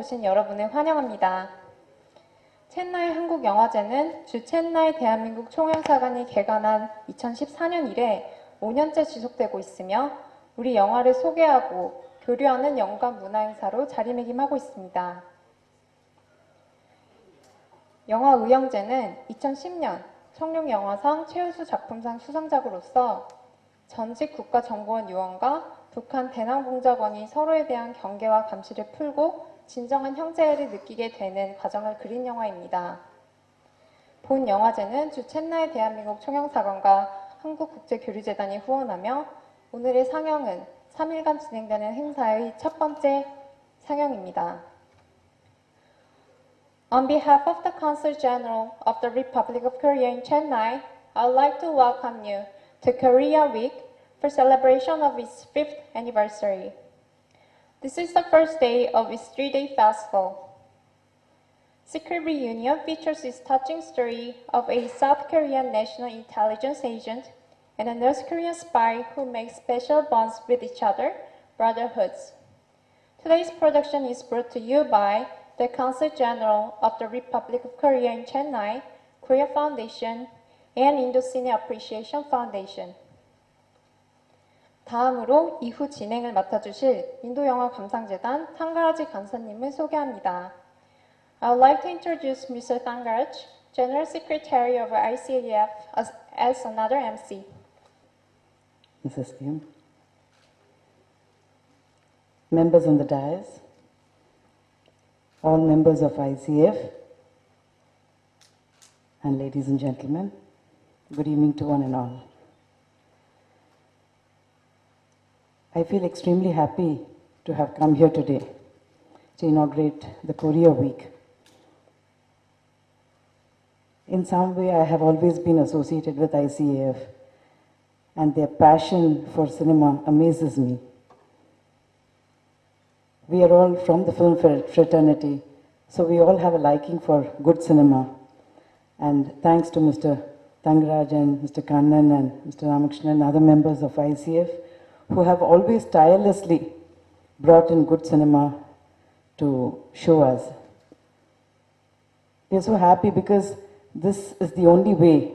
오신 여러분을 환영합니다. 첸나이 한국영화제는 주 첸나이 대한민국 총영사관이 개관한 2014년 이래 5년째 지속되고 있으며 우리 영화를 소개하고 교류하는 연관 문화행사로 자리매김하고 있습니다. 영화의형제는 2010년 청룡영화상 최우수 작품상 수상작으로서 전직 국가정보원 요원과 북한 대남공작원이 서로에 대한 경계와 감시를 풀고 진정한 형제애를 느끼게 되는 과정을 그린 영화입니다. 본 영화제는 주 첸나이 대한민국 총영사관과 한국국제교류재단이 후원하며 오늘의 상영은 3일간 진행되는 행사의 첫 번째 상영입니다. On behalf of the Consul General of the Republic of Korea in Chennai, I would like to welcome you to Korea Week for celebration of its 5th anniversary. This is the first day of its 3-day festival. Secret Reunion features this touching story of a South Korean national intelligence agent and a North Korean spy who make special bonds with each other, brotherhoods. Today's production is brought to you by the Consul General of the Republic of Korea in Chennai, Korea Foundation, and Indo-Cine Appreciation Foundation. 다음으로 이후 진행을 맡아주실 인도영화 감상재단 탕가라지 간사님을 소개합니다. I would like to introduce Mr. Thangaraj, General Secretary of ICAF, as another MC. Mrs. Kim, members on the dais, all members of ICF, and ladies and gentlemen, good evening to one and all. I feel extremely happy to have come here today to inaugurate the Korea Week. In some way, I have always been associated with ICAF, and their passion for cinema amazes me. We are all from the film fraternity, so we all have a liking for good cinema. And thanks to Mr. Thangaraj and Mr. Kannan and Mr. Ramakrishnan and other members of ICF, who have always tirelessly brought in good cinema to show us. We are so happy because this is the only way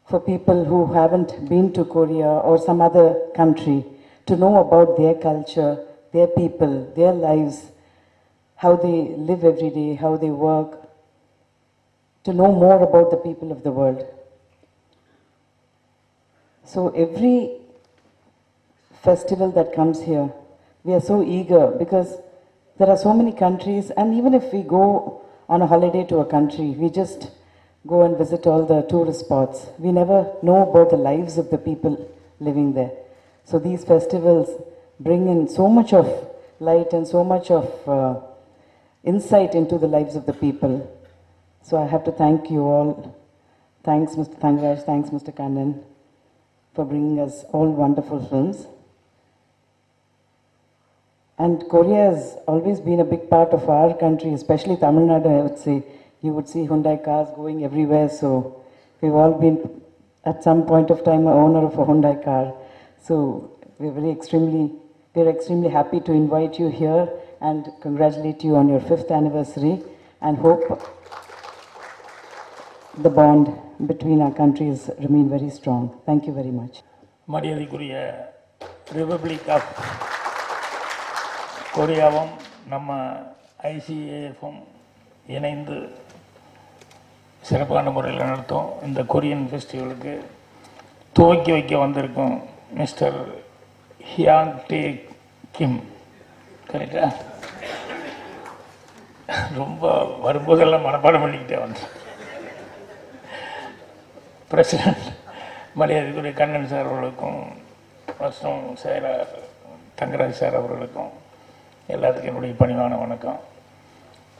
for people who haven't been to Korea or some other country to know about their culture, their people, their lives, how they live every day, how they work, to know more about the people of the world. So every festival that comes here, we are so eager because there are so many countries, and even if we go on a holiday to a country, we just go and visit all the tourist spots. We never know about the lives of the people living there. So these festivals bring in so much of light and so much of insight into the lives of the people. So I have to thank you all. Thanks Mr. Thangaraj, thanks Mr. Kannan for bringing us all wonderful films. And Korea has always been a big part of our country, especially Tamil Nadu, I would say. You would see Hyundai cars going everywhere, so we've all been, at some point of time, an owner of a Hyundai car. So we're extremely happy to invite you here and congratulate you on your 5th anniversary and hope the bond between our countries remain very strong. Thank you very much. மரியாதைக்குரிய republic of கொரியாவும் நம்ம ஐசிஏஎஃப்பும் இணைந்து சிறப்பான முறையில் நடத்தும் இந்த Korean ஃபெஸ்டிவலுக்கு துவக்கி வைக்க வந்திருக்கும் மிஸ்டர் ஹியாங் டே கிம், கரெக்டா? ரொம்ப வரும்போதெல்லாம் மனப்பாடம் பண்ணிக்கிட்டே வந்தேன். பிரசிடென்ட் மரியாதைக்குரிய கண்ணன் சார் அவர்களுக்கும் மற்றும் சார் தங்கராஜ் சார் அவர்களுக்கும் எல்லாத்துக்கும் என்னுடைய பணிவான வணக்கம்.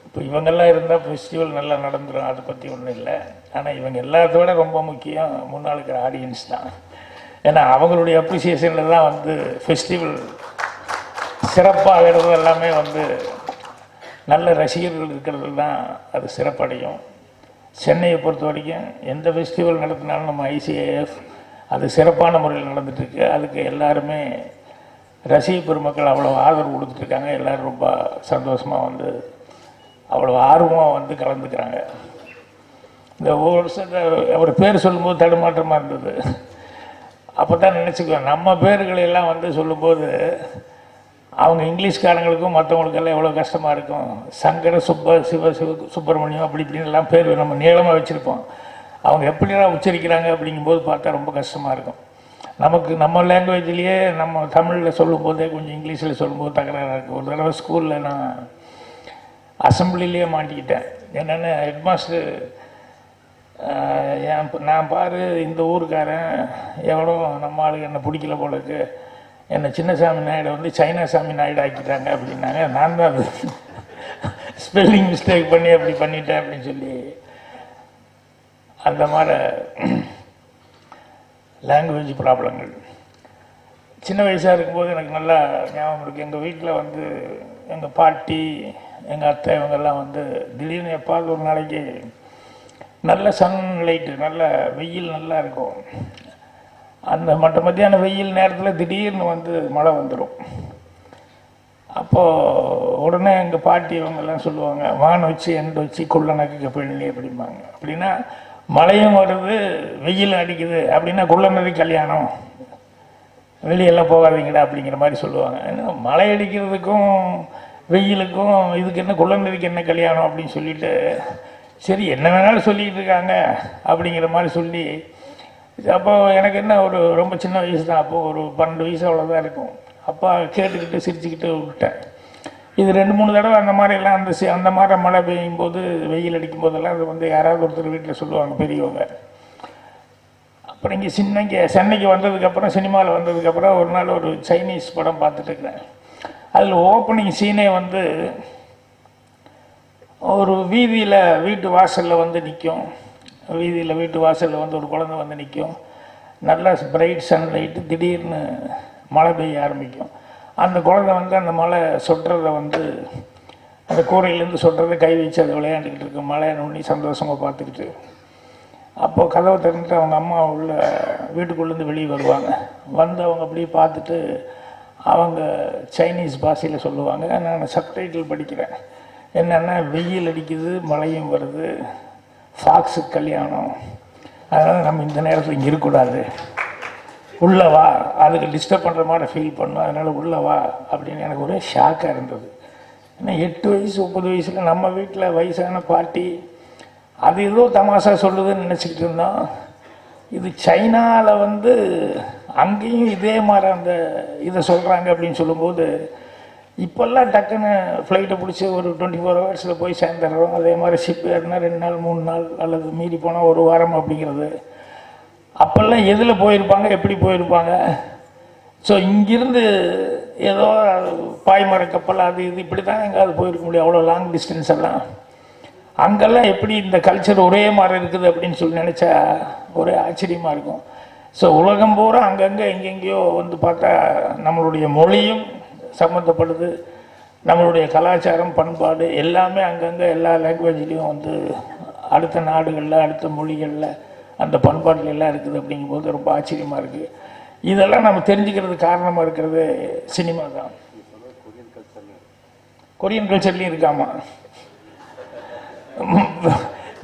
இப்போ இவங்கெல்லாம் இருந்தால் ஃபெஸ்டிவல் நல்லா நடந்துடும், அதை பற்றி ஒன்றும் இல்லை. ஆனால் இவங்க எல்லாத்தோட ரொம்ப முக்கியம் முன்னால் இருக்கிற ஆடியன்ஸ் தான். ஏன்னா அவங்களுடைய அப்ரிசியேஷனில் தான் ஃபெஸ்டிவல் சிறப்பாகிறது எல்லாமே நல்ல ரசிகர்கள் இருக்கிறது தான் அது சிறப்படையும். சென்னையை பொறுத்த வரைக்கும் எந்த ஃபெஸ்டிவல் நடத்தினாலும் நம்ம ஐசிஏஎஃப் அது சிறப்பான முறையில் நடந்துட்டுருக்கு. அதுக்கு எல்லாருமே ரசிக பெருமக்கள் அவ்வளோ ஆதரவு கொடுத்துட்ருக்காங்க. எல்லோரும் ரொம்ப சந்தோஷமாக வந்து அவ்வளோ ஆர்வமாக வந்து கலந்துக்கிறாங்க. இந்த ஒவ்வொரு வருஷத்தை அவர் பேர் சொல்லும்போது தடுமாற்றமாக இருந்தது. அப்போ தான் நினச்சிக்குவேன், நம்ம பேர்களை எல்லாம் வந்து சொல்லும்போது அவங்க இங்கிலீஷ்காரங்களுக்கும் மற்றவங்களுக்கெல்லாம் எவ்வளோ கஷ்டமாக இருக்கும். சங்கர சுப்பிரமணியம் அப்படி இப்படின்னு எல்லாம் பேர் நம்ம நீளமாக வச்சுருப்போம். அவங்க எப்படிலாம் உச்சரிக்கிறாங்க அப்படிங்கும்போது பார்த்தா ரொம்ப கஷ்டமாக இருக்கும். நமக்கு நம்ம லாங்குவேஜ்லேயே நம்ம தமிழில் சொல்லும்போதே கொஞ்சம் இங்கிலீஷில் சொல்லும்போது தகராறாக இருக்குது. ஒரு தடவை ஸ்கூலில் நான் அசம்பிளிலேயே மாட்டிக்கிட்டேன். என்னென்ன ஹெட்மாஸ்டர் நான் பாரு இந்த ஊருக்காரன் எவ்வளோ நம்ம ஆளுக்கு என்னை பிடிக்கல போல இருக்கு, என்னை சின்னசாமி நாயுடு வந்து சைனா சாமி நாயுடு ஆக்கிட்டாங்க அப்படின்னாங்க. நான் தான் அது ஸ்பெல்லிங் மிஸ்டேக் பண்ணி அப்படி பண்ணிட்டேன் அப்படின்னு சொல்லி அந்த மாதிரி லாங்குவேஜ் ப்ராப்ளங்கள் சின்ன வயசாக இருக்கும்போது எனக்கு நல்லா ஞாபகம் இருக்குது. எங்கள் வீட்டில் வந்து எங்கள் பாட்டி எங்கள் அத்தை இவங்கெல்லாம் வந்து திடீர்னு எப்பாவது ஒரு நாளைக்கு நல்ல சன்லைட்டு நல்ல வெயில் நல்லா இருக்கும். அந்த மத்தியான வெயில் நேரத்தில் திடீர்னு வந்து மழை வந்துடும். அப்போது உடனே எங்கள் பாட்டி இவங்கெல்லாம் சொல்லுவாங்க, வான் வச்சு எண்டு வச்சு குள்ளநக்கு பெண்ணி அப்படிம்பாங்க. அப்படின்னா மழையும் வருது வெயில் அடிக்குது அப்படின்னா குள்ளநதி கல்யாணம், வெளியெல்லாம் போகாதீங்கடா அப்படிங்கிற மாதிரி சொல்லுவாங்க. ஏன்னா மழை அடிக்கிறதுக்கும் வெயிலுக்கும் இதுக்கு என்ன குள்ளநதிக்கு என்ன கல்யாணம் அப்படின்னு சொல்லிட்டு சரி என்ன வேணாலும் சொல்லிக்கிட்டு இருக்காங்க அப்படிங்கிற மாதிரி சொல்லி, அப்போ எனக்கு என்ன ஒரு ரொம்ப சின்ன வயசு தான், அப்போது ஒரு 12 வயசு அவ்வளோதான் இருக்கும். அப்பா கேட்டுக்கிட்டு சிரிச்சுக்கிட்டு விட்டேன். இது 2-3 தடவை அந்த மாதிரிலாம் அந்த மாதிரி மழை பெய்யும் போது வெயில் அடிக்கும் போதெல்லாம் அது வந்து யாராவது ஒருத்தர் வீட்டில் சொல்லுவாங்க பெரியவங்க. அப்புறம் இங்கே சென்னைக்கு வந்ததுக்கப்புறம் சினிமாவில் வந்ததுக்கப்புறம் ஒரு நாள் ஒரு சைனீஸ் படம் பார்த்துட்டு இருக்கிறேன். அதில் ஓப்பனிங் சீனே வந்து ஒரு வீதியில் வீட்டு வாசலில் வந்து நிற்கும். வீட்டு வாசலில் வந்து ஒரு குழந்தை வந்து நிற்கும். நல்லா பிரைட் சன்லைட்டு, திடீர்னு மழை பெய்ய ஆரம்பிக்கும். அந்த குழந்தை வந்து அந்த மழை சொட்டுறதை வந்து அந்த கூரையிலேருந்து சொட்டுறதை கை வச்சு அதை விளையாண்டுக்கிட்டு இருக்கு. மழையை நுண்ணி சந்தோஷமாக பார்த்துக்கிட்டு. அப்போது கதவை திறந்துட்டு அவங்க அம்மா உள்ள வீட்டுக்குள்ளேருந்து வெளியே வருவாங்க. வந்து அவங்க அப்படியே பார்த்துட்டு அவங்க சைனீஸ் பாஷையில் சொல்லுவாங்க. நான் சப்டைட்டில் படிக்கிறேன். என்னென்னா வெயில் அடிக்குது, மழையும் வருது, ஃபாக்ஸுக்கு கல்யாணம், அதனால் நம்ம இந்த நேரத்தில் இங்கே இருக்கக்கூடாது, உள்ளவா, அதுக்கு டிஸ்டர்ப் பண்ணுற மாதிரி ஃபீல் பண்ணோம், அதனால் உள்ளவா அப்படின்னு எனக்கு ஒரே ஷாக்காக இருந்தது. ஏன்னா 8 வயசு 30 வயசில் நம்ம வீட்டில் வயசான பாட்டி அது ஏதோ தமாஷா சொல்லுதுன்னு நினச்சிக்கிட்டு இருந்தோம். இது சைனாவில் வந்து அங்கேயும் இதே மாதிரி அந்த இதை சொல்கிறாங்க அப்படின்னு சொல்லும்போது இப்போல்லாம் டக்குன்னு ஃப்ளைட்டை பிடிச்சி ஒரு 24 ஹவர்ஸில் போய் சேர்ந்துடுறோம். அதே மாதிரி ஷிப் ஏறினா 2 நாள் 3 நாள் அல்லது மீறி போனால் 1 வாரம் அப்படிங்கிறது. அப்போல்லாம் எதில் போயிருப்பாங்க, எப்படி போயிருப்பாங்க? ஸோ இங்கிருந்து ஏதோ பாய்மர கப்பல் அது இது இப்படி தான் எங்கேயாவது போயிருக்க முடியும், அவ்வளோ லாங் டிஸ்டன்ஸ் எல்லாம். அங்கெல்லாம் எப்படி இந்த கல்ச்சர் ஒரே மாதிரி இருக்குது அப்படின்னு சொல்லி நினச்சா ஒரே ஆச்சரியமாக இருக்கும். ஸோ உலகம் பூரா அங்கங்கே எங்கெங்கேயோ வந்து பார்த்தா நம்மளுடைய மொழியும் சம்மந்தப்படுது, நம்மளுடைய கலாச்சாரம் பண்பாடு எல்லாமே அங்கங்கே எல்லா லாங்குவேஜ்லேயும் வந்து அடுத்த நாடுகளில் அடுத்த மொழிகளில் அந்த பண்பாட்டில் எல்லாம் இருக்குது. அப்படிங்கும்போது ரொம்ப ஆச்சரியமாக இருக்குது. இதெல்லாம் நம்ம தெரிஞ்சுக்கிறதுக்கு காரணமாக இருக்கிறது சினிமா தான். கொரியன் கல்ச்சர்லேயும் இருக்காமா,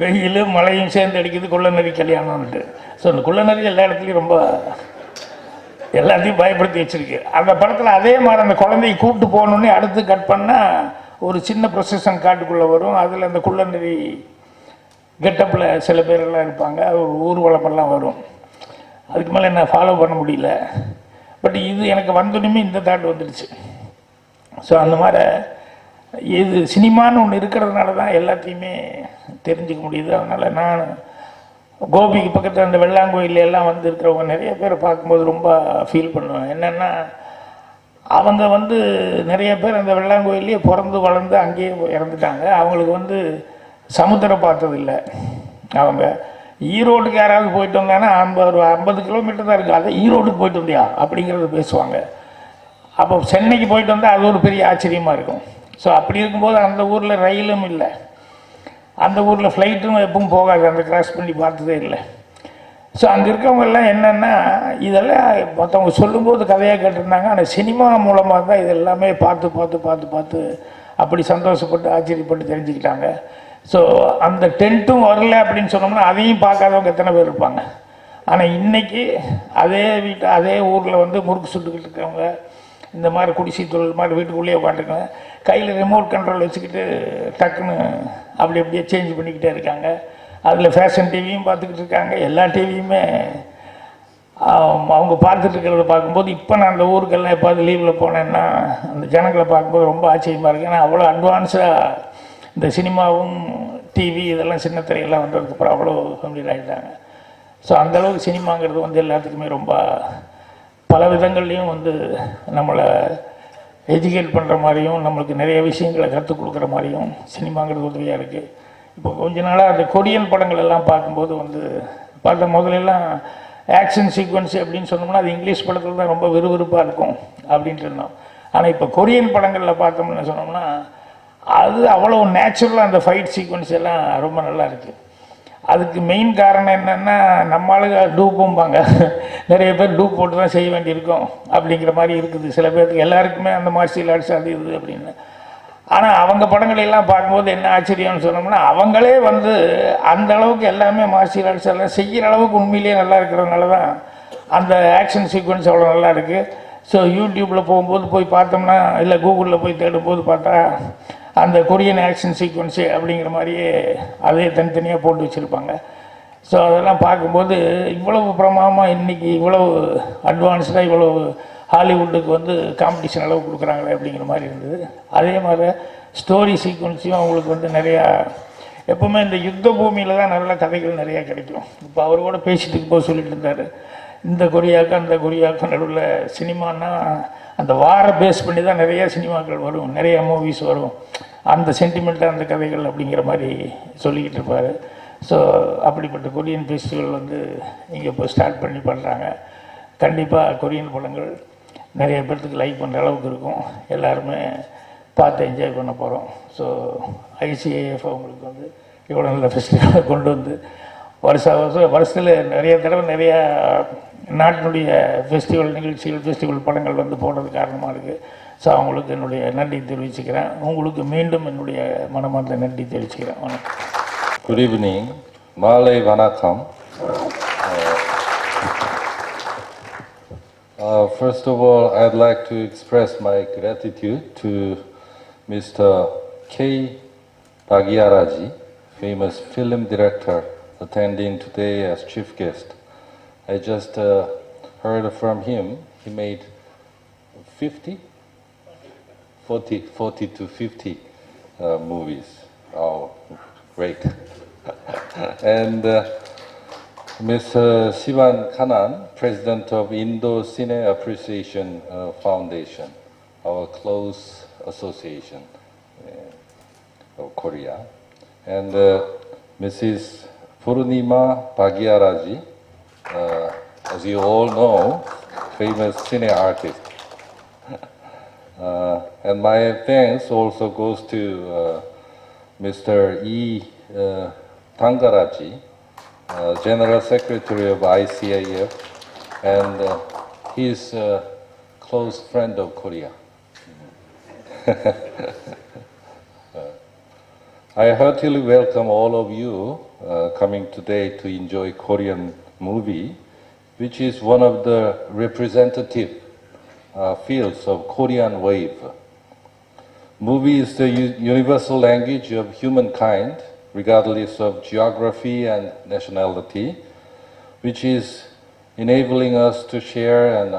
வெயில் மழையும் சேர்ந்து அடிக்குது, குள்ளநரி கல்யாணம்ன்ட்டு. ஸோ அந்த குள்ளநரி எல்லா இடத்துலையும் ரொம்ப எல்லாத்தையும் பயப்படுத்தி வச்சுருக்கு. அந்த படத்தில் அதே மாதிரி அந்த குழந்தையை கூப்பிட்டு போகணுன்னே அடுத்து கட் பண்ணால் ஒரு சின்ன ப்ரொசஷன் காட்டுக்குள்ளே வரும். அதில் அந்த குள்ளநரி கெட்டப்பில் சில பேரெல்லாம் இருப்பாங்க, ஒரு ஊர்வலமெல்லாம் வரும். அதுக்கு மேலே என்ன ஃபாலோ பண்ண முடியல. பட் இது எனக்கு வந்தோடனே இந்த தாட் வந்துடுச்சு. ஸோ அந்த மாதிரி இது சினிமான்னு ஒன்று இருக்கிறதுனால தான் எல்லாத்தையுமே தெரிஞ்சுக்க முடியுது. அதனால் நான் கோபிக்கு பக்கத்தில் அந்த வெள்ளாங்கோயில் எல்லாம் வந்து இருக்கிறவங்க நிறைய பேர் பார்க்கும்போது ரொம்ப ஃபீல் பண்ணுவேன். என்னென்னா அவங்க வந்து நிறைய பேர் அந்த வெள்ளாங்கோயிலே பிறந்து வளர்ந்து அங்கேயே இறந்துட்டாங்க. அவங்களுக்கு வந்து சமுத்திரம் பார்த்ததில்லை. அவங்க ஈரோடுக்கு யாராவது போயிட்டு வந்தாங்கன்னா 50 கிலோமீட்டர் தான் இருக்குது, அதை ஈரோடுக்கு போயிட்டு வந்தியா அப்படிங்கிறத பேசுவாங்க. அப்போ சென்னைக்கு போயிட்டு வந்தால் அது ஒரு பெரிய ஆச்சரியமாக இருக்கும். ஸோ அப்படி இருக்கும்போது அந்த ஊரில் ரயிலும் இல்லை, அந்த ஊரில் ஃப்ளைட்டும் எப்பவும் போகாது, அந்த கிராஸ் பண்ணி பார்த்ததே இல்லை. ஸோ அங்கே இருக்கவங்கெல்லாம் என்னென்னா இதெல்லாம் மற்றவங்க சொல்லும்போது கதையாக கேட்டிருந்தாங்க. ஆனால் சினிமா மூலமாக தான் இது எல்லாமே பார்த்து அப்படி சந்தோஷப்பட்டு ஆச்சரியப்பட்டு தெரிஞ்சுக்கிட்டாங்க. ஸோ அந்த டென்ட்டும் வரல அப்படின்னு சொன்னோம்னா அதையும் பார்க்காதவங்க எத்தனை பேர் இருப்பாங்க. ஆனால் இன்றைக்கி அதே ஊரில் வந்து முறுக்கு சுட்டுக்கிட்டு இருக்கவங்க, இந்த மாதிரி குடிசை தொழில் மாதிரி வீட்டுக்குள்ளேயே உட்காந்துருக்காங்க, கையில் ரிமோட் கண்ட்ரோல் வச்சுக்கிட்டு டக்குன்னு அப்படியே சேஞ்ச் பண்ணிக்கிட்டே இருக்காங்க. அதில் ஃபேஷன் டிவியும் பார்த்துக்கிட்டு இருக்காங்க. எல்லா டிவியுமே அவங்க பார்த்துட்டு இருக்கிறத பார்க்கும்போது இப்போ நான் அந்த ஊருக்கெல்லாம் எப்போது லீவில் போனேன்னா அந்த ஜனங்களை பார்க்கும்போது ரொம்ப ஆச்சரியமாக இருக்குது. ஏன்னா அவ்வளோ அட்வான்ஸாக இந்த சினிமாவும் டிவி இதெல்லாம் சின்ன திரையெல்லாம் வந்ததுக்கப்புறம் அவ்வளோ ஃபெமிலியர் ஆகிட்டாங்க. ஸோ அந்தளவுக்கு சினிமாங்கிறது வந்து எல்லாத்துக்குமே ரொம்ப பல விதங்கள்லேயும் வந்து நம்மளை எஜுகேட் பண்ணுற மாதிரியும் நம்மளுக்கு நிறைய விஷயங்களை கற்றுக் கொடுக்குற மாதிரியும் சினிமாங்கிறது உதவியாக இருக்குது. இப்போ கொஞ்ச நாளாக அந்த கொரியன் படங்கள் எல்லாம் பார்க்கும்போது வந்து பார்த்த முதலெல்லாம் ஆக்ஷன் சீக்வன்ஸ் அப்படின்னு சொன்னோம்னா அது இங்கிலீஷ் படத்தில் தான் ரொம்ப விறுவிறுப்பாக இருக்கும் அப்படின்ட்டு இருந்தோம். ஆனால் இப்போ கொரியன் படங்களில் பார்த்தோம்னு சொன்னோம்னா அது அவ்வளோ நேச்சுரலாக அந்த ஃபைட் சீக்வன்ஸ் எல்லாம் ரொம்ப நல்லா இருக்குது. அதுக்கு மெயின் காரணம் என்னென்னா நம்ம ஆளுங்க டூப்பும்பாங்க, நிறைய பேர் டூப் போட்டு தான் செய்ய வேண்டியிருக்கும் அப்படிங்கிற மாதிரி இருக்குது. சில பேருக்கு எல்லாருக்குமே அந்த மார்ஷியல் ஆர்ட்ஸ் அது இது அப்படின்னு. ஆனால் அவங்க படங்களெல்லாம் பார்க்கும்போது என்ன ஆச்சரியம்னு சொன்னோம்னா அவங்களே வந்து அந்த அளவுக்கு எல்லாமே மார்ஷியல் ஆர்ட்ஸ் எல்லாம் செய்கிற அளவுக்கு உண்மையிலேயே நல்லா இருக்கிறதுனால தான் அந்த ஆக்ஷன் சீக்வன்ஸ் அவ்வளோ நல்லா இருக்குது. ஸோ யூடியூப்பில் போகும்போது போய் பார்த்தோம்னா இல்லை கூகுளில் போய் தேடும்போது பார்த்தா அந்த கொரியன் ஆக்ஷன் சீக்வன்ஸு அப்படிங்கிற மாதிரியே அதே தனித்தனியாக போட்டு வச்சுருப்பாங்க. ஸோ அதெல்லாம் பார்க்கும்போது இவ்வளவு பிரமாதமாக இன்றைக்கி இவ்வளவு அட்வான்ஸ்டாக இவ்வளவு ஹாலிவுட்டுக்கு வந்து காம்படிஷன் அளவு கொடுக்குறாங்களே அப்படிங்கிற மாதிரி இருந்தது. அதே மாதிரி ஸ்டோரி சீக்வன்ஸையும் அவங்களுக்கு வந்து நிறையா எப்போவுமே இந்த யுத்த பூமியில் தான் நல்ல கதைகள் நிறையா கிடைக்கும். இப்போ அவர் கூட பேசிட்டு போது சொல்லிட்டு இருந்தார், இந்த கொரியாவுக்கு அந்த கொரியாவுக்கு நடுவில் சினிமானா அந்த வார பேஸ் பண்ணி தான் நிறையா சினிமாக்கள் வரும், நிறையா மூவிஸ் வரும், அந்த சென்டிமெண்ட்டாக அந்த கதைகள் அப்படிங்கிற மாதிரி சொல்லிக்கிட்டு இருப்பார். ஸோ அப்படிப்பட்ட கொரியன் ஃபெஸ்டிவல் வந்து இங்கே இப்போ ஸ்டார்ட் பண்ணி பண்ணுறாங்க. கண்டிப்பாக கொரியன் படங்கள் நிறைய பேர்த்துக்கு லைக் பண்ணுற அளவுக்கு இருக்கும். எல்லாருமே பார்த்து என்ஜாய் பண்ண போகிறோம். ஸோ ஐசிஏஎஃப் அவங்களுக்கு வந்து இவ்வளோ நல்ல ஃபெஸ்டிவலை கொண்டு வந்து வருஷத்தில் நிறைய தடவை நிறையா நாட்டினுடைய ஃபெஸ்டிவல் நிகழ்ச்சிகள் ஃபெஸ்டிவல் படங்கள் வந்து போடுறது காரணமாக இருக்குது. ஸோ அவங்களுக்கு என்னுடைய நன்றி தெரிவிச்சுக்கிறேன். உங்களுக்கு மீண்டும் என்னுடைய மனமார்ந்த நன்றி தெரிவிச்சுக்கிறேன். வணக்கம். Good evening. Malay Vanakkam. First of all, I'd like to express my gratitude to Mr. K. Bhagyaraji, famous film director, attending today as chief guest. I just heard from him, he made 40 to 50 movies. Oh, great. And Mr. Sivan Kanan, President of Indo Cine Appreciation Foundation, our close association of Korea. And Mrs. Purnima Bhagyaraji, as you all know, famous cine artist. And my thanks also goes to Mr. E. Tangaraji, General Secretary of ICAF, and he's a close friend of Korea. I heartily welcome all of you coming today to enjoy Korean movie, which is one of the representative fields of Korean wave. Movie is the universal language of humankind, regardless of geography and nationality, which is enabling us to share and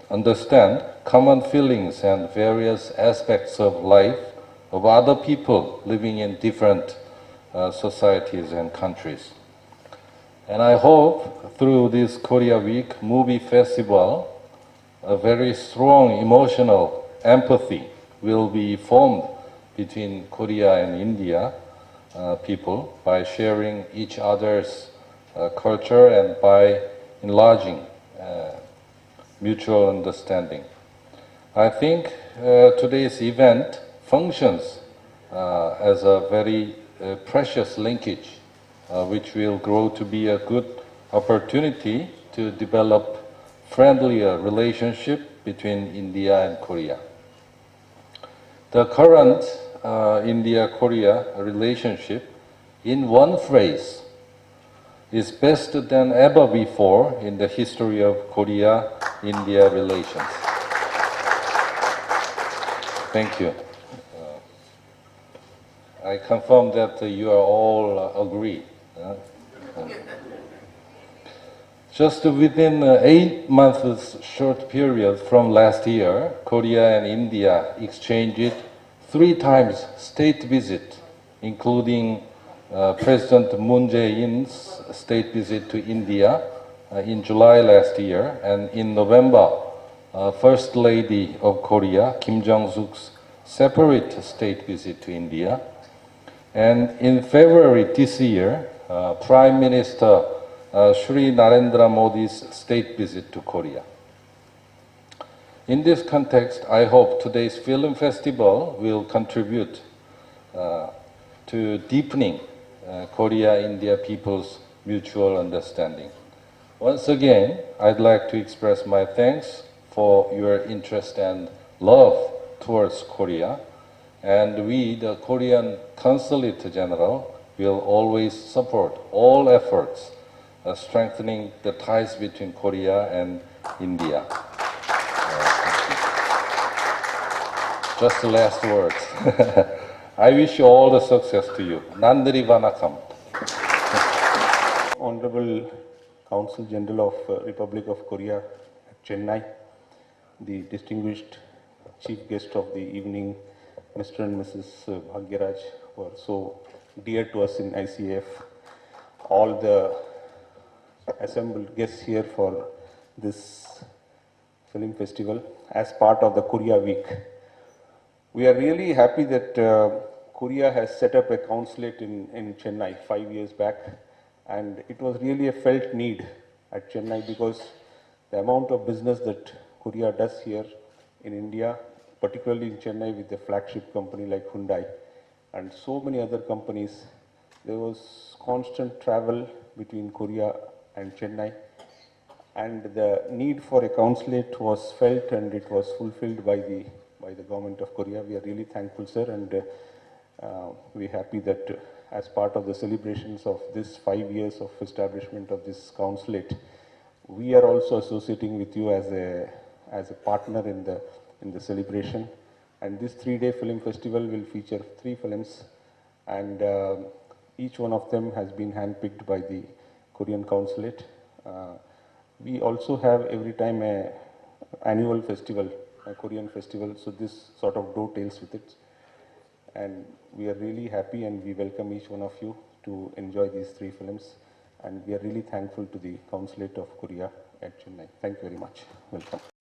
understand common feelings and various aspects of life of other people living in different societies and countries. And I hope through this Korea Week Movie Festival, a very strong emotional empathy will be formed between Korea and India people by sharing each other's culture and by enlarging mutual understanding. I think today's event functions as a very precious linkage which will grow to be a good opportunity to develop friendlier relationship between India and Korea. The current India-Korea relationship, in one phrase, is best than ever before in the history of Korea-India relations. Thank you. I confirm that you are all agree. Just within 8 months short period from last year, Korea and India exchanged 3 times state visit, including President Moon Jae-in's state visit to India in July last year, and in November, First Lady of Korea, Kim Jong-suk's separate state visit to India. And in February this year, Prime Minister Shri Narendra Modi's state visit to Korea. In this context, I hope today's film festival will contribute to deepening Korea-India people's mutual understanding. Once again, I'd like to express my thanks for your interest and love towards Korea. And we, the Korean Consulate General, will always support all efforts strengthening the ties between Korea and India. Just the last words. I wish you all the success to you. Nandri Vanakam. Honorable Consul General of Republic of Korea at Chennai, the distinguished chief guest of the evening, Mr. and Mrs. Bhagyaraj, who are so dear to us in ICF, all the assembled guests here for this film festival as part of the Korea Week. We are really happy that Korea has set up a consulate in Chennai 5 years back, and it was really a felt need at Chennai because the amount of business that Korea does here in India, particularly in Chennai with the flagship company like Hyundai and so many other companies, there was constant travel between Korea and Chennai, and the need for a consulate was felt and it was fulfilled by the government of Korea. We are really thankful, sir, and we're happy that as part of the celebrations of this 5 years of establishment of this consulate, we are also associating with you as a partner in the celebration. And this 3-day film festival will feature 3 films, and each one of them has been handpicked by the Korean consulate. We also have every time a annual festival, a Korean festival, so this sort of dovetails with it. And we are really happy and we welcome each one of you to enjoy these 3 films. And we are really thankful to the Consulate of Korea at Chennai. Thank you very much. Welcome.